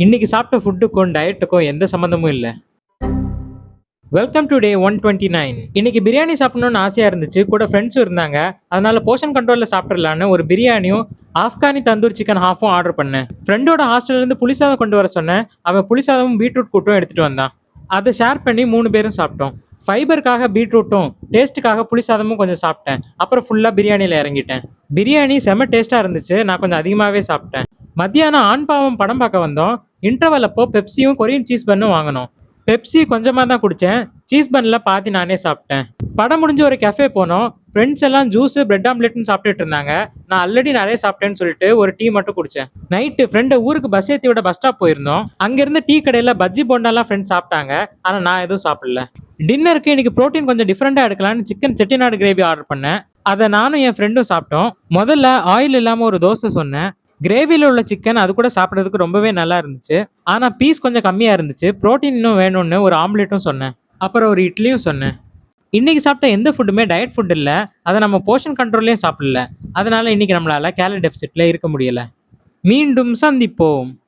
இன்னைக்கு சாப்பிட்ட ஃபுட்டுக்கும் டயட்டுக்கும் எந்த சம்மந்தமும் இல்ல. Welcome to day 129. இன்னைக்கு பிரியாணி சாப்பிடணும்னு ஆசையா இருந்துச்சு. கூட ஃப்ரெண்ட்ஸும் இருந்தாங்க. அதனால போர்ஷன் கண்ட்ரோல்ல சாப்பிட்றலான்னு ஒரு பிரியாணியும், ஆப்கானி தந்தூரி சிக்கன் ஹாஃபும் ஆர்டர் பண்ணேன். ஃப்ரெண்டோட ஹாஸ்டல்ல இருந்து புளிசாதம் கொண்டு வர சொன்னேன். அவன் புளிசாதமும் பீட்ரூட் கூட்டும் எடுத்துட்டு வந்தான். அதை ஷேர் பண்ணி 3 பேரும் சாப்பிட்டோம். ஃபைபருக்காக பீட்ரூட்டும், டேஸ்ட்டுக்காக புளிசாதமும் கொஞ்சம் சாப்பிட்டேன். அப்புறம் ஃபுல்லா பிரியாணியில இறங்கிட்டேன். பிரியாணி செம டேஸ்டா இருந்துச்சு. நான் கொஞ்சம் அதிகமாவே சாப்பிட்டேன். மத்தியானம் ஆண் பாவம் படம் பார்க்க வந்தோம். இன்டர்வல் அப்போ பெப்சியும் கொரியன் சீஸ் பன்னும் வாங்கினோம். பெப்சி கொஞ்சமா தான் குடிச்சேன். சீஸ் பன்ல பாதி நானே சாப்பிட்டேன். படம் முடிஞ்சு ஒரு கஃபே போனோம். ஃப்ரெண்ட்ஸ் எல்லாம் ஜூஸ், பிரெட் ஆம்லெட்னு சாப்பிட்டுட்டு இருந்தாங்க. நான் ஆல்ரெடி நிறைய சாப்பிட்டேன்னு சொல்லிட்டு ஒரு டீ மட்டும் குடிச்சேன். நைட்டு ஃப்ரெண்டு ஊருக்கு பஸ் ஏத்தி விட பஸ் ஸ்டாப் போயிருந்தோம். அங்க இருந்த டீ கடையில பஜ்ஜி போண்டாலாம் ஃப்ரெண்ட்ஸ் சாப்பிட்டாங்க. ஆனா நான் எதுவும் சாப்பிடல. டின்னருக்கு இன்னைக்கு புரோட்டீன் கொஞ்சம் டிஃப்ரெண்டா எடுக்கலாம்னு சிக்கன் செட்டிநாடு கிரேவி ஆர்டர் பண்ணேன். அதை நானும் என் ஃப்ரெண்டும் சாப்பிட்டோம். முதல்ல ஆயில் இல்லாம ஒரு தோசை சொன்னேன். கிரேவில உள்ள சிக்கன் அது கூட சாப்பிட்றதுக்கு ரொம்பவே நல்லா இருந்துச்சு. ஆனா பீஸ் கொஞ்சம் கம்மியா இருந்துச்சு. புரோட்டீன் இன்னும் வேணும்னு ஒரு ஆம்லெட்டும் சொன்னேன். அப்புறம் ஒரு இட்லியும் சொன்னேன். இன்னைக்கு சாப்பிட்ட எந்த ஃபுட்டுமே டயட் ஃபுட் இல்ல. அதை நம்ம போர்ஷன் கண்ட்ரோல்லயே சாப்பிடல. அதனால இன்னைக்கு நம்மளால கேலரி டெபிசிட்ல இருக்க முடியல. மீண்டும் சந்திப்போம்.